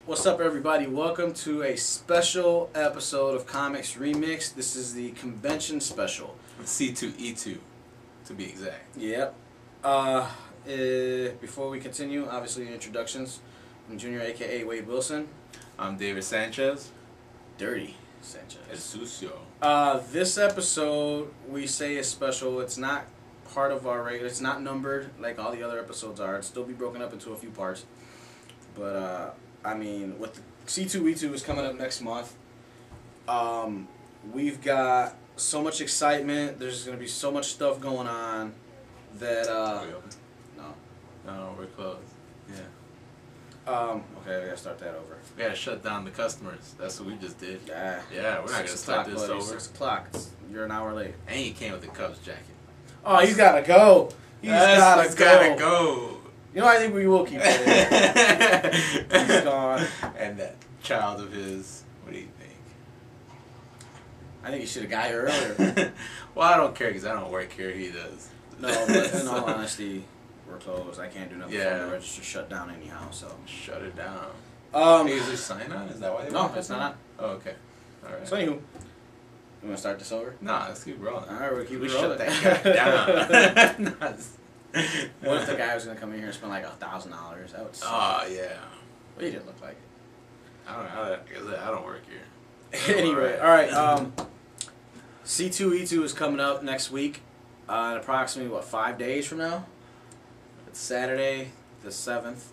What's up, everybody? Welcome to a special episode of Comics Remixed. This is the convention special. C2E2, to be exact. Yep. Before we continue, obviously introductions. I'm Junior, aka Wade Wilson. I'm David Sanchez. Dirty Sanchez. El Sucio. This episode we say is special. It's not part of our regular. It's not numbered like all the other episodes are. It'll still be broken up into a few parts. But I mean, with the C2E2 is coming up next month. We've got so much excitement. There's gonna be so much stuff going on that Are we open? no. No, we're closed. Yeah. Okay, we gotta start that over. We gotta shut down the customers. That's what we just did. Yeah. Yeah, we're not gonna start this over. 6 o'clock. You're an hour late. And you came with the Cubs jacket. Oh, he's gotta go. He's gotta go. You know, I think we will keep it. He's gone. And that child of his, what do you think? I think he should have got here earlier. Well, I don't care because I don't work here. He does. No, but in all honesty, we're closed. I can't do nothing. Yeah. The register shut down anyhow. So Shut it down. Hey, Is there sign on? Is that why they no, want it's that? not. Oh, okay. All right. So anywho, you want to start this over? Nah, let's keep rolling. All right, we'll keep We it shut rolling. that guy down. What if the guy was gonna come in here and spend like $1,000? That would suck. Oh, yeah. Well, he didn't look like I don't know. Like I said, I don't work here. it. Anyway, all right. C2E2 is coming up next week. In approximately 5 days from now. It's Saturday, the 7th.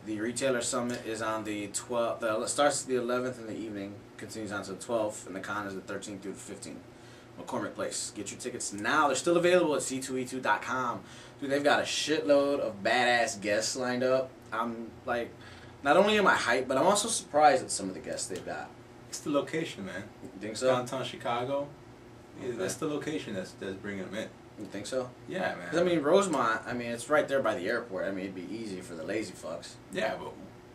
The retailer summit is on the 12th. It starts the 11th in the evening, continues on to the 12th, and the con is the 13th through the 15th. McCormick Place. Get your tickets now. They're still available at c2e2.com. Dude, they've got a shitload of badass guests lined up. I'm like, not only am I hyped, but I'm also surprised at some of the guests they've got. It's the location, man. You think so? Downtown Chicago. Yeah, Okay. that's the location that's bringing them in. You think so? Yeah, man. 'Cause, I mean, Rosemont, it's right there by the airport. I mean, it'd be easy for the lazy fucks. Yeah, but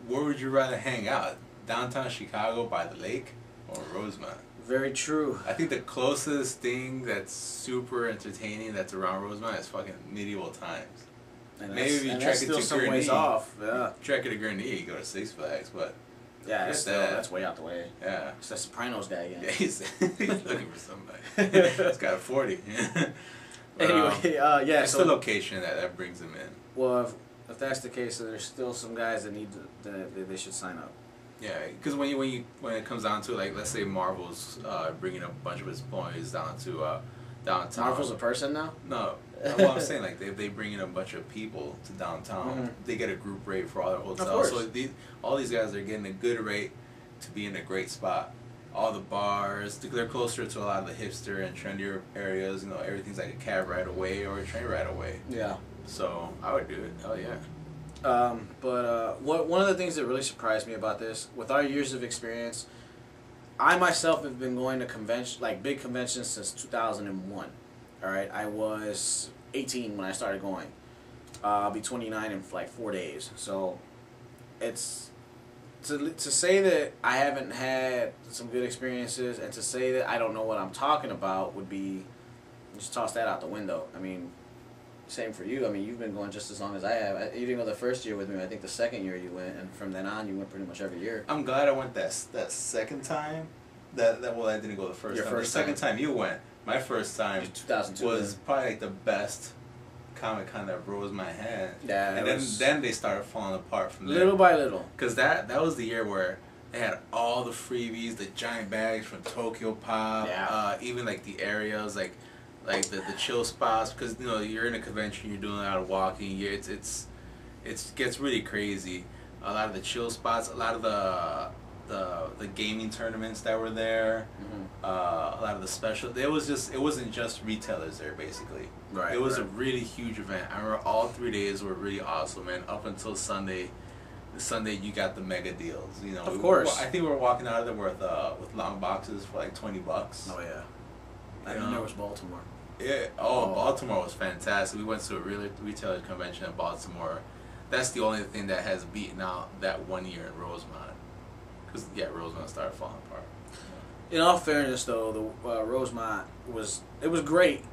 where would you rather hang out? Downtown Chicago by the lake or Rosemont? Very true. I think the closest thing that's super entertaining that's around Rosemont is fucking medieval times. And Maybe if you and trek that's it still to some Gurnee. ways off. Yeah. Trek it to Gurnee, you go to Six Flags, but Yeah, Get it's still, that. that's way out the way. yeah. It's that Sopranos guy again. Yeah, he's looking for somebody. He's got a 40. But, Anyway, yeah. it's So the location that brings him in. well, if that's the case, then there's still some guys that need to they should sign up. Yeah, because when it comes down to, like, let's say Marvel's bringing a bunch of its employees down to downtown. Marvel's a person now. No, well, I'm saying, like, they bring in a bunch of people to downtown. Mhm. They get a group rate for all their hotels. course. So all these guys are getting a good rate to be in a great spot. All the bars, they're closer to a lot of the hipster and trendier areas. You know, everything's like a cab right away or a train right away. Yeah. So I would do it. Oh yeah. One of the things that really surprised me about this, with our years of experience, I myself have been going to big conventions since 2001. All right, I was 18 when I started going. I'll be 29 in like 4 days. So, it's to say that I haven't had some good experiences, and to say that I don't know what I'm talking about would be just toss that out the window. I mean. Same for you. I mean, you've been going just as long as I have. You didn't go the first year with me. I think the second year you went, and from then on you went pretty much every year. I'm glad I went that second time. Well, I didn't go the first Your time. first the second time you went. My first time 2002 was probably like the best Comic-Con that rose my hand. Yeah, and then they started falling apart from there. Little by little. Because that was the year where they had all the freebies, the giant bags from Tokyo Pop, Yeah. even like the areas like the chill spots, because you know you're in a convention, you're doing a lot of walking. It gets really crazy. A lot of the chill spots, a lot of the gaming tournaments that were there, Mm-hmm. a lot of the special. It wasn't just retailers there basically. Right. It was a really huge event. I remember all 3 days were really awesome, man. Up until Sunday. The Sunday you got the mega deals. You know. Of course. I think we were walking out of there with long boxes for like $20. Oh yeah. I think there was Baltimore. Yeah. Oh, Baltimore was fantastic. We went to a retailer convention in Baltimore. That's the only thing that has beaten out that 1 year in Rosemont. Because Rosemont started falling apart. In all fairness, though, the Rosemont was great.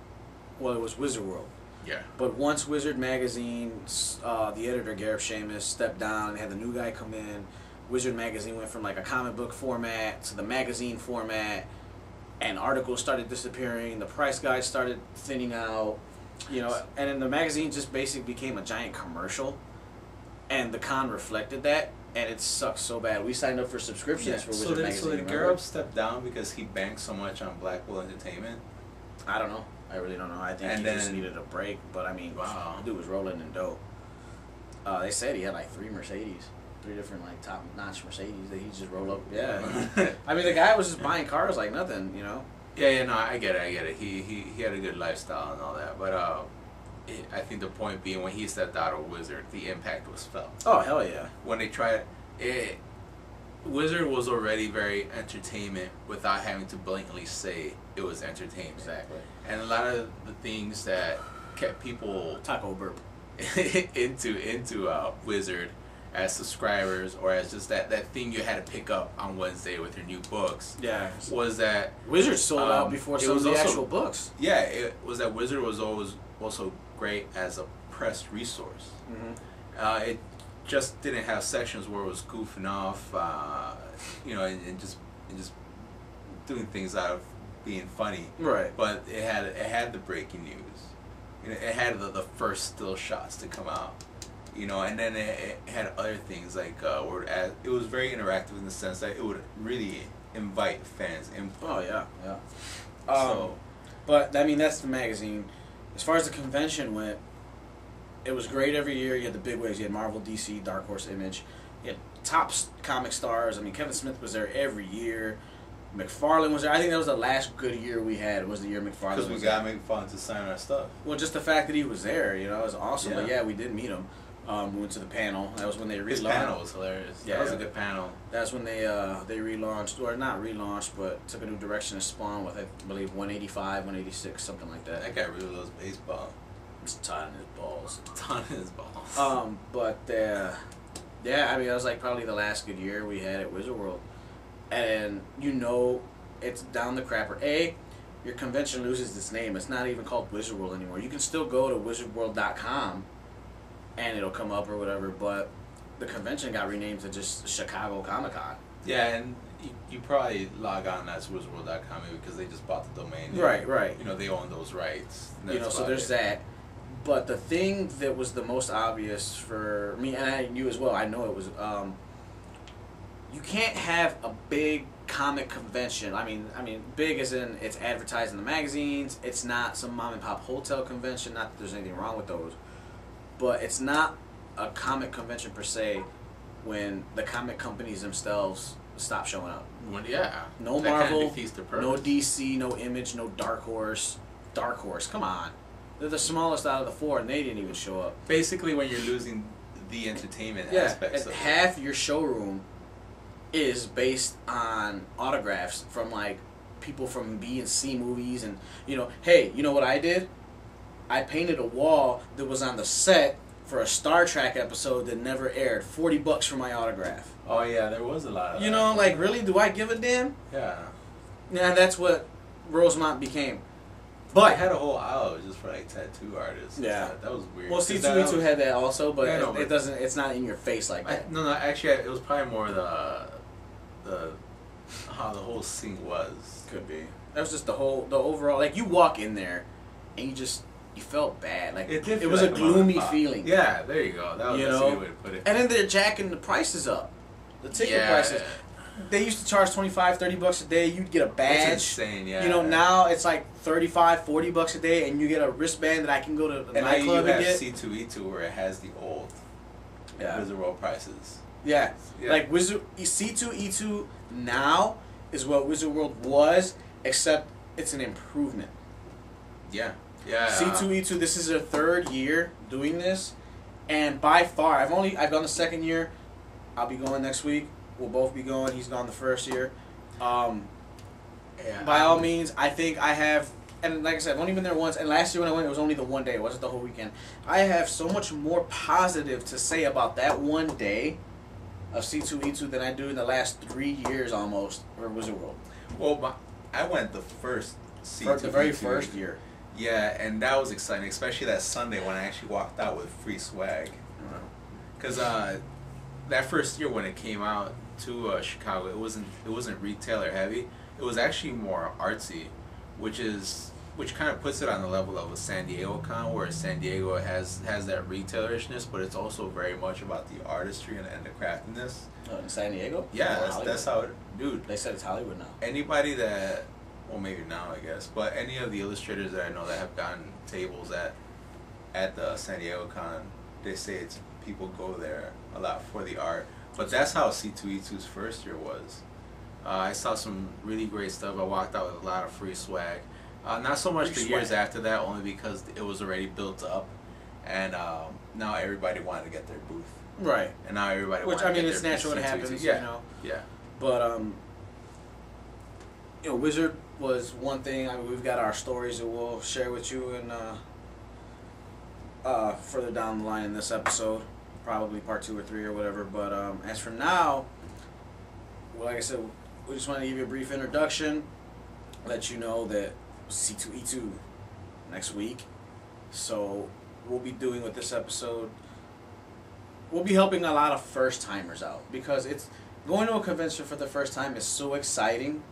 Well, it was Wizard World. Yeah. But once Wizard Magazine, the editor Gareth Seamus stepped down, and they had the new guy come in. Wizard magazine went from like a comic book format to the magazine format, and articles started disappearing. The price guides started thinning out, you know, and then the magazine just basically became a giant commercial, and the con reflected that, and it sucks so bad. We signed up for subscriptions for Wizard magazine. So did Garrett step down because he banked so much on Blackwell Entertainment? I don't know. I really don't know. I think he just needed a break, but I mean, wow, the dude was rolling in dough. They said he had like 3 different like top-notch Mercedes that he just rolled up. Yeah, I mean the guy was just buying cars like nothing, you know. Yeah, no, I get it. He had a good lifestyle and all that, but I think the point being when he stepped out of Wizard, the impact was felt. Oh hell yeah! When they tried it, Wizard was already very entertainment without having to blatantly say it was entertainment. Exactly. And a lot of the things that kept people taco burp into Wizard as subscribers, or as just that thing you had to pick up on Wednesday with your new books. Yeah. Was that Wizard sold out before some of the actual books. Yeah, it was that Wizard was always also great as a press resource. Mm-hmm. It just didn't have sections where it was goofing off, you know, and just doing things out of being funny. Right. But it had the breaking news. You know, it had the first still shots to come out. You know, and then it had other things like where it was very interactive in the sense that it would really invite fans' input. Oh yeah. But I mean that's the magazine. As far as the convention went, it was great every year. You had the big waves. You had Marvel, DC, Dark Horse, Image. You had top comic stars. I mean, Kevin Smith was there every year. McFarlane was there. I think that was the last good year we had. Was the year McFarlane was there. Because we got McFarlane to sign our stuff. Well, just the fact that he was there, you know, it was awesome. Yeah. But yeah, we did meet him. We went to the panel. That was when they relaunched. His panel was hilarious. Yeah, that was a good panel. That's when they relaunched, or not relaunched, but took a new direction of Spawn with, I believe, 185, 186, something like that. That guy really loves baseball. It's ton in his balls. Ton in his balls. Yeah, I mean, that was like probably the last good year we had at Wizard World. And, you know, it's down the crapper. Your convention loses its name. It's not even called Wizard World anymore. You can still go to wizardworld.com and it'll come up or whatever, but the convention got renamed to just Chicago Comic-Con. Yeah, and you probably log on as wizardworld.com maybe because they just bought the domain. Right. You know, they own those rights. You know, so there's that. But the thing that was the most obvious for me, and you as well, I know it was, you can't have a big comic convention. I mean, big as in it's advertised in the magazines. It's not some mom and pop hotel convention. Not that there's anything wrong with those. But it's not a comic convention per se when the comic companies themselves stop showing up. No Marvel, no DC, no Image, no Dark Horse. Dark Horse, come on. They're the smallest out of the 4 and they didn't even show up. Basically when you're losing the entertainment aspects of it. Half your showroom is based on autographs from like people from B and C movies, and you know, hey, you know what I did? I painted a wall that was on the set for a Star Trek episode that never aired. $40 for my autograph. Oh yeah, there was a lot of You know, like really, do I give a damn? Yeah. Yeah, that's what Rosemont became. But I had a whole aisle just for like tattoo artists. Yeah. That was weird. Well, C2E2 had that also, but it doesn't. It's not in your face like that. No, actually, it was probably more how the whole scene was. Could be. That was just the overall. Like you walk in there, and you felt bad. Like it was like a gloomy feeling. Yeah, there you go. That was a good way to put it. And then they're jacking the prices up. The ticket prices. They used to charge $25-$30 a day. You'd get a badge. That's insane, yeah. You know, now it's like $35-$40 a day, and you get a wristband that I can go to the nightclub and get. And you have C2E2 where it has the old Wizard World prices. Yeah. Like C2E2 now is what Wizard World was, except it's an improvement. Yeah. C2E2, this is their 3rd year doing this, and by far, I've gone the 2nd year. I'll be going next week. We'll both be going. He's gone the 1st year. By all means, I think I have, and like I said, I've only been there once, and last year when I went, it was only the one day. It wasn't the whole weekend. I have so much more positive to say about that one day of C2E2 than I do in the last 3 years almost for Wizard World. Well, I went the first C2E2. The very first year. Yeah, and that was exciting, especially that Sunday when I actually walked out with free swag. Because that first year when it came out to Chicago, it wasn't retailer heavy. It was actually more artsy, which kind of puts it on the level of a San Diego con, where San Diego has that retailerishness, but it's also very much about the artistry and the craftiness. Oh, in San Diego? Yeah, that's how it, dude. They said it's Hollywood now. Anybody that, well, maybe now I guess, but any of the illustrators that I know that have gotten tables at the San Diego con, they say it's people go there a lot for the art. But that's how C2E2's first year was. I saw some really great stuff. I walked out with a lot of free swag. Not so much the years after that, only because it was already built up, and now everybody wanted to get their booth. Right. And now everybody. Which wanted I mean, to it's get their natural. It happens. Yeah. You know. Yeah. But you know, Wizard was one thing. I mean, we've got our stories that we'll share with you, and further down the line in this episode, probably part 2 or 3 or whatever. But as for now, well, like I said, we just want to give you a brief introduction, let you know that C2E2 next week. So we'll be doing with this episode, we'll be helping a lot of first timers out, because it's going to a convention for the first time is so exciting,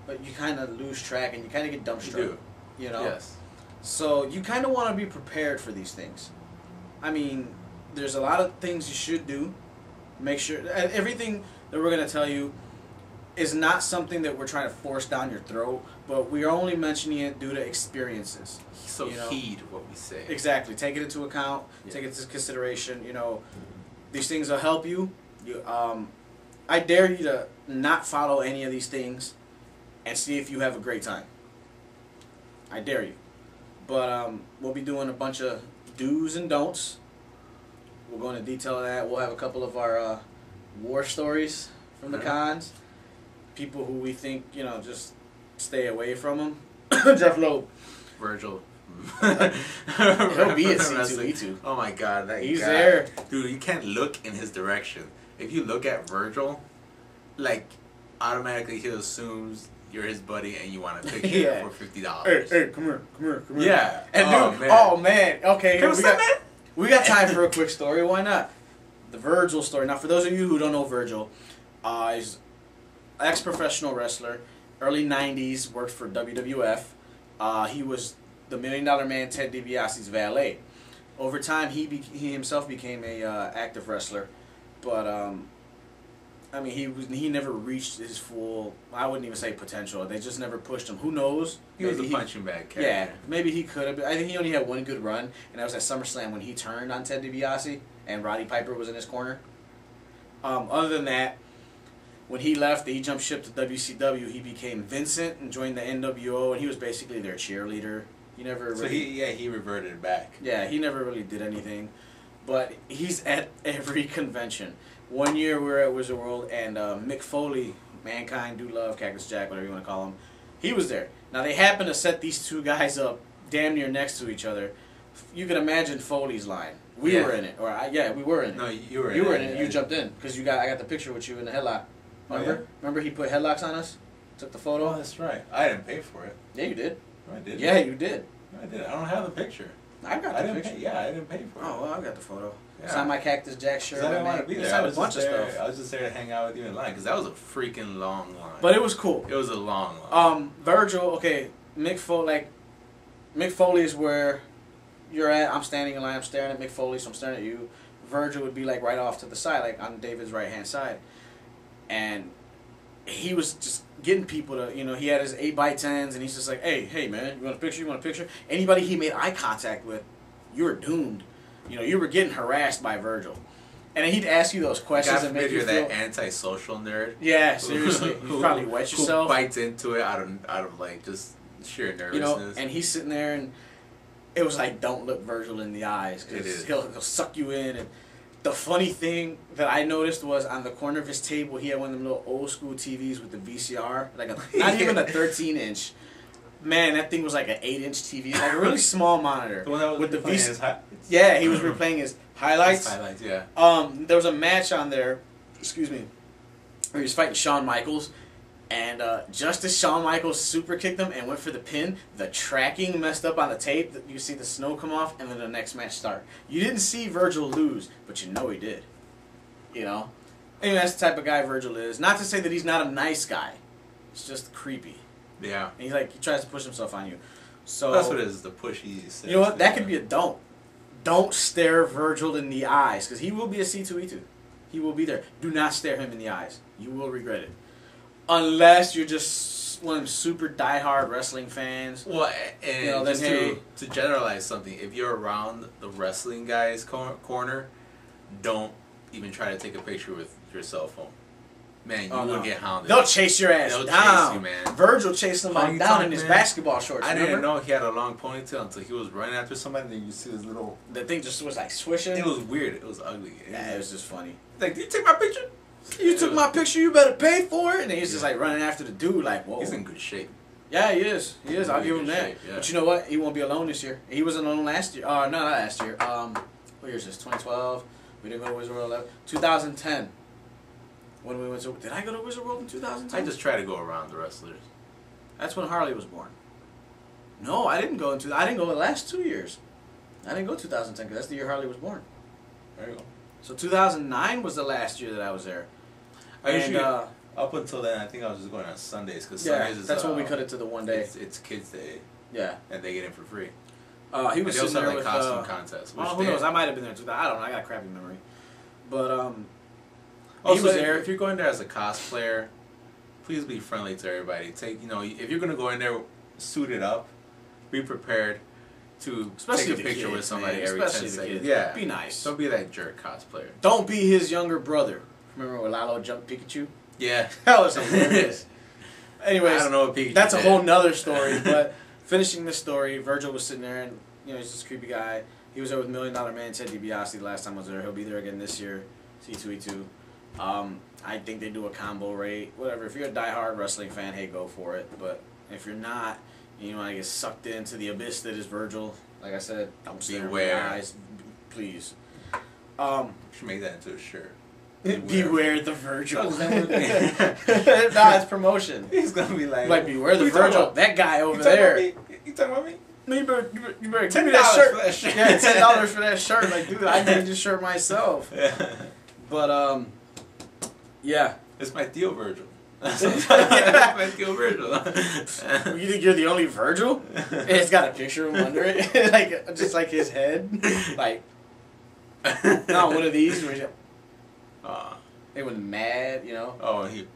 but you kind of lose track and you kind of get dumbstruck. You know? Yes. So you kind of want to be prepared for these things. I mean, there's a lot of things you should do. Make sure everything that we're going to tell you is not something that we're trying to force down your throat, but we are only mentioning it due to experiences. So heed what we say. Exactly. Take it into account. Yeah. Take it into consideration. You know, these things will help you. I dare you to not follow any of these things and see if you have a great time. I dare you. But we'll be doing a bunch of do's and don'ts. We'll go into detail of that. We'll have a couple of our war stories from the cons. People who we think, you know, just stay away from them. Jeff Loeb. Virgil. He'll be at C2E2. Oh my God, he's there. Dude, you can't look in his direction. If you look at Virgil, like, automatically he assumes you're his buddy and you want a picture for $50. Hey, come here. Yeah. And dude, man. Okay, we got time for a quick story. Why not? The Virgil story. Now, for those of you who don't know Virgil, he's an ex-professional wrestler. Early 90s, worked for WWF. He was the $1 Million Man Ted DiBiase's valet. Over time, he himself became a active wrestler, but I mean, he never reached his full, I wouldn't even say potential. They just never pushed him. Who knows? He was a punching bag character. Yeah, maybe he could have. I think he only had one good run, and that was at SummerSlam when he turned on Ted DiBiase and Roddy Piper was in his corner. Other than that, when he left, he jumped ship to WCW. He became Vincent and joined the NWO, and he was basically their cheerleader. He never. So he reverted back. Yeah, he never really did anything, but he's at every convention. One year we were at Wizard World, and Mick Foley, Mankind, Dude Love, Cactus Jack, whatever you want to call him, he was there. Now, they happened to set these two guys up damn near next to each other. You can imagine Foley's line. We were in it. We were in it. No, you were in it. You were in it. You jumped in, because I got the picture with you in the headlock. Remember? Oh, yeah? Remember he put headlocks on us? Took the photo? Oh, that's right. I didn't pay for it. Yeah, you did. No, I didn't. Yeah, you did. No, I didn't. I don't have the picture. I got the picture. I didn't pay for it. Oh, well, I got the photo. Yeah. Signed my Cactus Jack shirt. I didn't want to be there. I was a bunch of stuff. I was just there to hang out with you in line, because that was a freaking long line. But it was cool. It was a long line. Virgil, okay, Mick Foley is where you're at. I'm standing in line. I'm staring at Mick Foley, so I'm staring at you. Virgil would be like right off to the side, like on David's right hand side, and he was just getting people to, you know, he had his 8x10s, and he's just like, hey man, you want a picture? You want a picture? Anybody he made eye contact with, you were doomed. You know, you were getting harassed by Virgil. And then he'd ask you those questions and make you feel... that antisocial nerd. Yeah, seriously. You probably wet yourself. Who bites into it out of like just sheer nervousness. You know, and he's sitting there, and it was like, don't look Virgil in the eyes, because he'll suck you in. And the funny thing that I noticed was on the corner of his table, he had one of them little old school TVs with the VCR, like not even a 13-inch. Man, that thing was like an 8-inch TV, like a really small monitor. The one that was with the VCR. Yeah, he was replaying his highlights. Yeah. There was a match on there, where he was fighting Shawn Michaels, and just as Shawn Michaels super kicked him and went for the pin, the tracking messed up on the tape. You see the snow come off, and then the next match start. You didn't see Virgil lose, but you know he did. You know? Anyway, that's the type of guy Virgil is. Not to say that he's not a nice guy. It's just creepy. Yeah. And he tries to push himself on you. So that's what it is, the pushy. You know what? That could be a don't. Don't stare Virgil in the eyes, because he will be a C2E2. He will be there. Do not stare him in the eyes. You will regret it. Unless you're just one of them super diehard wrestling fans. Well, and you know, just then, to generalize something, if you're around the wrestling guy's corner, don't even try to take a picture with your cell phone. Man, you will get hounded. They'll chase your ass They'll down. chase you, man. Virgil chased somebody down in his basketball shorts. I didn't know he had a long ponytail until he was running after somebody. And then you see his little... The thing just was like swishing. It was weird. It was ugly. It was just funny. Like, did you take my picture? You took my picture, you better pay for it. And he's just like running after the dude like, whoa. He's in good shape. Yeah, he is. He is. I'll give him that. Shape, yeah. But you know what? He won't be alone this year. He wasn't alone last year. No, not last year. What year is this? 2012. We didn't go to Wizard World 2010. When we went to... Did I go to Wizard World in 2010? I just try to go around the wrestlers. That's when Harley was born. No, I didn't go I didn't go the last 2 years. I didn't go 2010 because that's the year Harley was born. There you go. So 2009 was the last year that I was there. I usually, up until then, I think I was just going on Sundays because Sundays is... that's when we cut it to the one day. It's Kids Day. Yeah. And they get in for free. He was sitting there like with... costume contests. Who knows? I might have been there too. I don't know. I got a crappy memory. But, also, he was there. If you're going there as a cosplayer, please be friendly to everybody. If you're going to go in there suited up, be prepared to take a picture with somebody every 10 seconds. Yeah. Be nice. Don't be that jerk cosplayer. Don't be his younger brother. Remember when Lalo jumped Pikachu? Yeah. That was hilarious. Anyways, I don't know what Pikachu that's a whole nother story, but finishing this story, Virgil was sitting there and, he's this creepy guy. He was there with $1 Million Man, Ted DiBiase the last time I was there. He'll be there again this year, C2E2. I think they do a combo rate, whatever. If you're a diehard wrestling fan, hey, go for it. But if you're not, and you want to get sucked into the abyss that is Virgil, like I said, don't stare in my eyes, please. You should make that into a shirt. Beware the Virgil. Nah, it's promotion. He's gonna be like beware the Virgil. That guy over there. You talking about me? No, you better give me that shirt. For that shirt. Yeah, $10 for that shirt. Like, dude, I made this shirt myself. But yeah. It's my Theo Virgil. It's my Theo Virgil. You think you're the only Virgil? And it's got a picture of him under it, like just like his head, like. Not one of these where they went mad, Oh, he.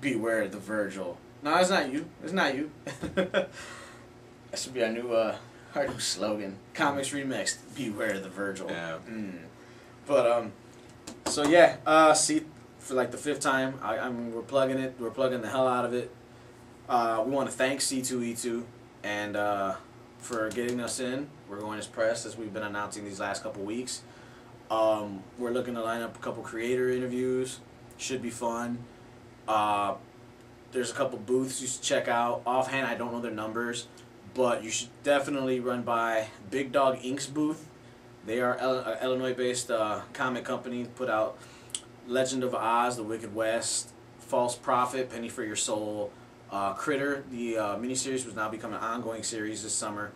Beware the Virgil. No, it's not you. It's not you. That should be our new slogan. Comics ReMIXed. Beware the Virgil. Yeah. But so yeah. See, for like the 5th time, I mean, we're plugging it. We're plugging the hell out of it. We want to thank C2E2 and for getting us in. We're going as press as we've been announcing these last couple weeks. We're looking to line up a couple creator interviews. Should be fun. There's a couple booths you should check out. Offhand, I don't know their numbers, but you should definitely run by Big Dog Inc.'s booth. They are an Illinois-based comic company. Put out Legend of Oz, The Wicked West, False Prophet, Penny for Your Soul, Critter. The miniseries was now become an ongoing series this summer.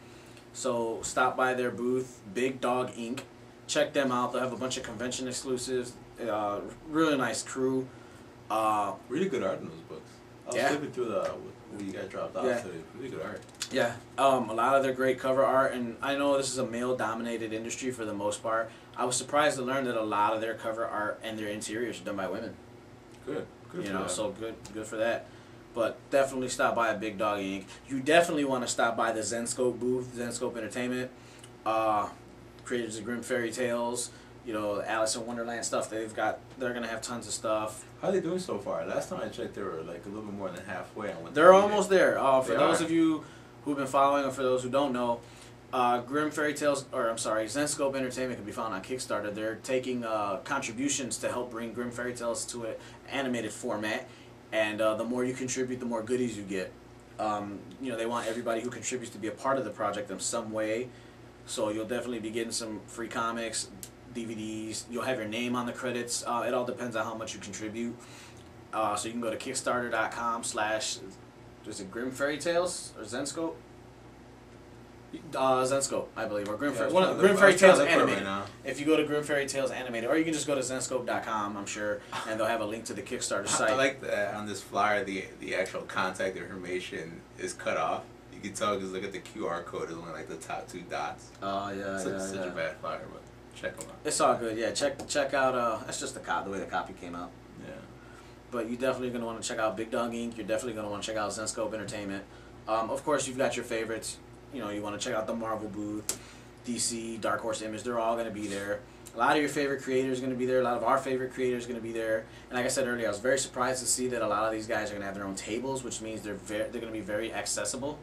So stop by their booth, Big Dog Inc. Check them out. They'll have a bunch of convention exclusives. Really nice crew. Really good art in those books. I was flipping through what you guys dropped off today. Really good art. Yeah. A lot of their great cover art, and I know this is a male-dominated industry for the most part. I was surprised to learn that a lot of their cover art and their interiors are done by women. Good. Good. So good for that. But definitely stop by a Big Dog Inc. You definitely want to stop by the Zenscope booth, Zenscope Entertainment. Creators of Grim Fairy Tales, Alice in Wonderland stuff. They're gonna have tons of stuff. How are they doing so far? Last time I checked, they were like a little bit more than halfway on what they're almost there. For those of you who've been following, or for those who don't know, Grim Fairy Tales, Zenscope Entertainment can be found on Kickstarter. They're taking contributions to help bring Grim Fairy Tales to an animated format, and the more you contribute, the more goodies you get. They want everybody who contributes to be a part of the project in some way. So you'll definitely be getting some free comics, DVDs. You'll have your name on the credits. It all depends on how much you contribute. So you can go to Kickstarter.com/, is it Grim Fairy Tales or Zenscope? Zenscope, I believe, or Grim Fairy. Yeah, Grim Fairy Tales Animated. Right now. If you go to Grim Fairy Tales Animated, or you can just go to Zenscope.com, I'm sure, and they'll have a link to the Kickstarter site. I like that on this flyer, the actual contact information is cut off. You can tell because look at the QR code is only like the top 2 dots. Oh yeah, Such a bad flyer, but check them out. It's all good. Yeah, check out. That's just the way the copy came out. Yeah. But you're definitely gonna want to check out Big Dog Inc. You're definitely gonna want to check out Zenscope Entertainment. Of course, you've got your favorites. You know, you want to check out the Marvel booth, DC, Dark Horse Image. They're all gonna be there. A lot of your favorite creators are gonna be there. A lot of our favorite creators are gonna be there. And like I said earlier, I was very surprised to see that a lot of these guys are gonna have their own tables, which means they're gonna be very accessible.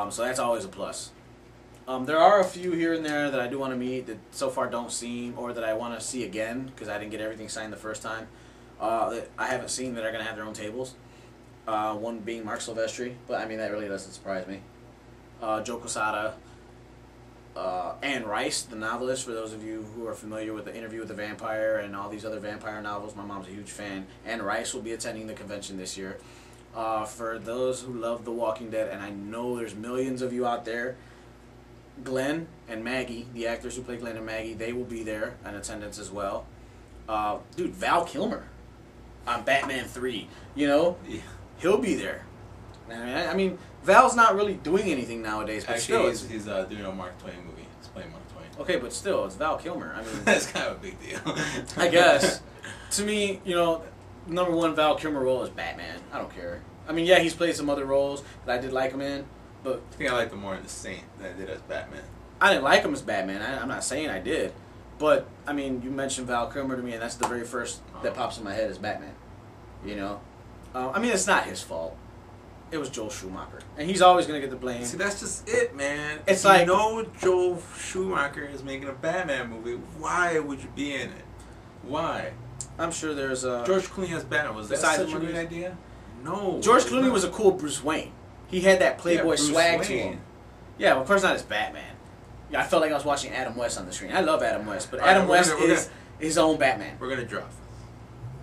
So that's always a plus. There are a few here and there that I do want to meet that so far don't seem, or that I want to see again because I didn't get everything signed the first time. That I haven't seen that are going to have their own tables. One being Mark Silvestri, but I mean that really doesn't surprise me. Joe Quesada, Anne Rice, the novelist, for those of you who are familiar with the Interview with the Vampire and all these other vampire novels. My mom's a huge fan. Anne Rice will be attending the convention this year. For those who love The Walking Dead, and I know there's millions of you out there, Glenn and Maggie, the actors who play Glenn and Maggie, they will be there in attendance as well. Dude, Val Kilmer on Batman 3, you know? Yeah. He'll be there. I mean, Val's not really doing anything nowadays, but Actually, still. he's doing a Mark Twain movie. He's playing Mark Twain. Okay, but still, it's Val Kilmer. I mean, That's kind of a big deal. I guess. To me, you know, number one Val Kilmer role is Batman. I don't care. I mean, yeah, he's played some other roles that I did like him in, but I think I liked him more in The Saint than I did as Batman. I didn't like him as Batman. I'm not saying I did, but I mean, you mentioned Val Kilmer to me, and that's the very first that pops in my head is Batman. You know, I mean, it's not his fault. It was Joel Schumacher, and he's always gonna get the blame. See, that's just it, man. It's if like, you know Joel Schumacher is making a Batman movie, why would you be in it? Why? I'm sure there's George Clooney as Batman. Was that besides such the a good movies? idea? No. George Clooney was a cool Bruce Wayne. He had that Playboy Bruce swag to Wayne. him. Yeah, well, of course not as Batman. Yeah, I felt like I was watching Adam West on the screen. I love Adam West, but All right, Adam West we're is his own Batman. We're gonna drop.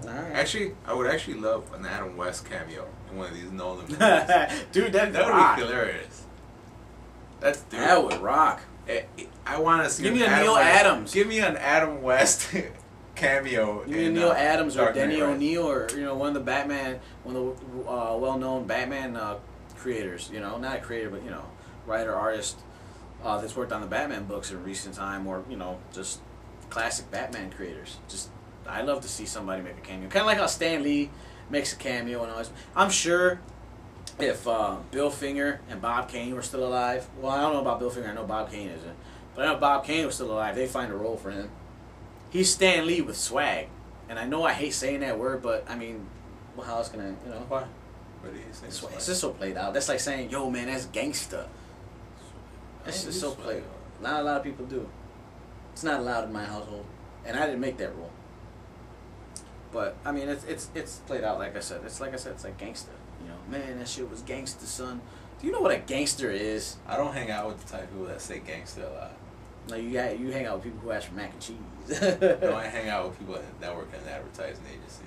All right. Actually, I would actually love an Adam West cameo in one of these Nolan movies. Dude, that would That rock. would be hilarious. That's dude. That would rock. I want to see. Give me an a Neil West- Adams. Give me an Adam West cameo. You mean in Neil Adams or Dark Knight Denny Rises. O'Neil or one of the Batman, one of the well-known Batman creators. You know, not a creator, but writer artist that's worked on the Batman books in recent time, or just classic Batman creators. Just I love to see somebody make a cameo, kind of like how Stan Lee makes a cameo and all this. I'm sure if Bill Finger and Bob Kane were still alive, well, I don't know about Bill Finger. I know Bob Kane isn't, but I know Bob Kane was still alive. They'd find a role for him. He's Stan Lee with swag, and I know I hate saying that word, but I mean, well, how else can I, Why? What do you think? Swag. It's just so played out. That's like saying, "Yo, man, that's gangsta." That's just so played out. Not a lot of people do. It's not allowed in my household, and I didn't make that rule. But I mean, it's played out like I said. It's like gangsta. Man, that shit was gangsta, son. Do you know what a gangster is? I don't hang out with the type of people that say gangster a lot. No, you hang out with people who ask for mac and cheese. No, I hang out with people that work in an advertising agency.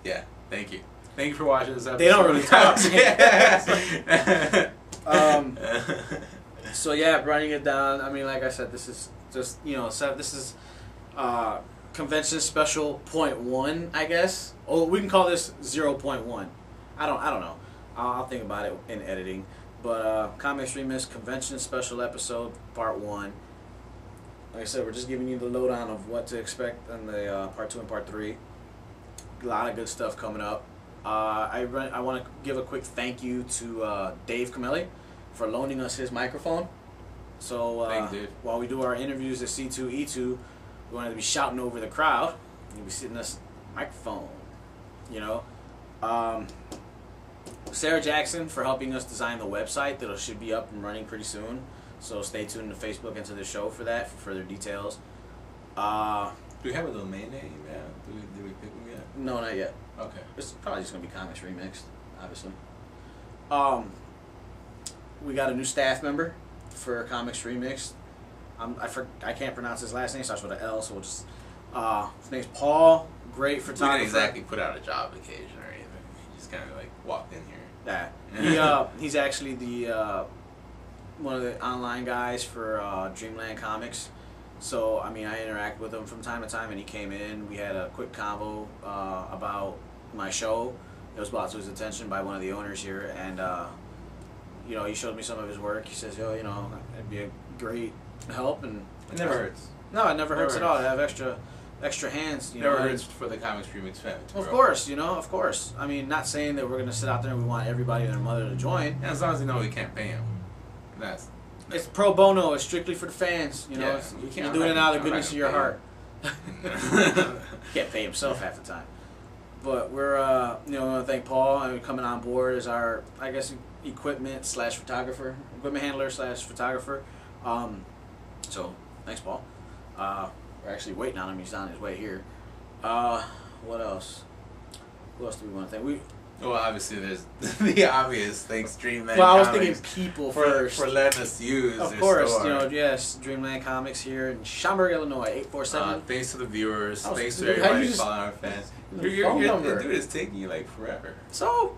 Yeah, thank you. Thank you for watching this episode. They don't really talk. So yeah, running it down. I mean, like I said, this is just this is convention special .1, I guess. Oh, we can call this 0.1. I don't know. I'll think about it in editing. But Comics ReMIXed convention special episode part 1. Like I said, we're just giving you the lowdown of what to expect in the part 2 and part 3. A lot of good stuff coming up. I want to give a quick thank you to Dave Camelli for loaning us his microphone. So Thanks, Dave. while we do our interviews at C2E2, we wanted to be shouting over the crowd. You'll be sitting us microphone. Sarah Jackson for helping us design the website that should be up and running pretty soon. So stay tuned to Facebook and to the show for that for further details. Do we have a domain name? Yeah. Did we pick one yet? No, not yet. Okay. It's probably just gonna be Comics ReMIXed, obviously. We got a new staff member for Comics ReMIXed. I can't pronounce his last name. Starts with an L, so we'll just. His name's Paul. Great photographer. We didn't exactly put out a job occasion or anything. He just kind of like walked in here. Yeah. He's actually the one of the online guys for Dreamland Comics. So I mean, I interact with him from time to time, and he came in. We had a quick convo about my show. It was brought to his attention by one of the owners here, and you know, he showed me some of his work. He says, "Yo, you know, it'd be a great help," and it never hurts. No, it never hurts at all. To have extra hands. You never know, hurts for the Comics ReMIXed family. Of course, you know, of course. I mean, not saying that we're gonna sit out there and we want everybody and their mother to join. And as long as you know we can't pay him. That's it's pro bono. It's strictly for the fans. You know, yeah, you're doing it out of the goodness of your heart. Can't pay himself half the time. But we're, you know, we want to thank Paul and coming on board as our, I guess, equipment handler slash photographer. So thanks, Paul. We're actually waiting on him. He's on his way here. What else? Who else do we want to thank? Well, obviously, there's the obvious. Thanks, Dreamland. Well, I was Comics thinking people first for letting us use. Of their course, store. you know, yes, Dreamland Comics here in Schaumburg, Illinois, 847. Thanks to the viewers. Thanks to Dude, everybody following our fans. Phone number. Dude, it's taking you like forever. So,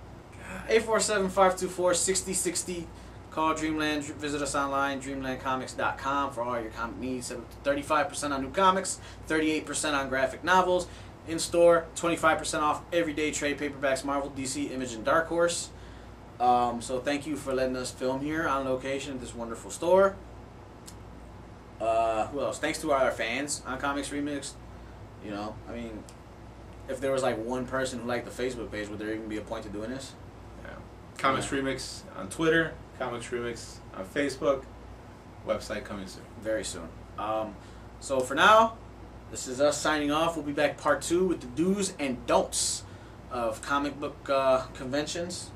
847-524-6060. Call Dreamland. Visit us online, dreamlandcomics.com for all your comic needs. 35% on new comics, 38% on graphic novels. In store, 25% off everyday trade paperbacks, Marvel, DC, Image, and Dark Horse. So thank you for letting us film here on location at this wonderful store. Who else? Thanks to all our fans on Comics ReMIXed. You know, I mean, if there was like one person who liked the Facebook page, would there even be a point to doing this? Yeah. Comics ReMIXed on Twitter, Comics ReMIXed on Facebook, website coming soon. Very soon. So for now, this is us signing off. We'll be back part 2 with the do's and don'ts of comic book conventions.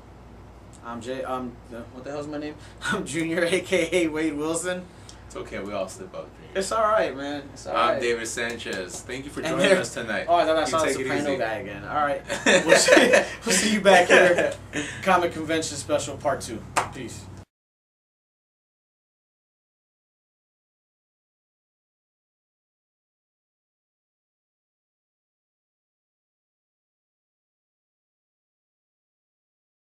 I'm Jay. What the hell's my name? I'm Junior, aka Wade Wilson. It's okay. We all slip up. Junior. It's all right, man. It's all right. I'm David Sanchez. Thank you for joining us tonight. Oh, I thought I saw the Soprano guy again. All right. We'll see you back here. Comic Convention Special Part 2. Peace.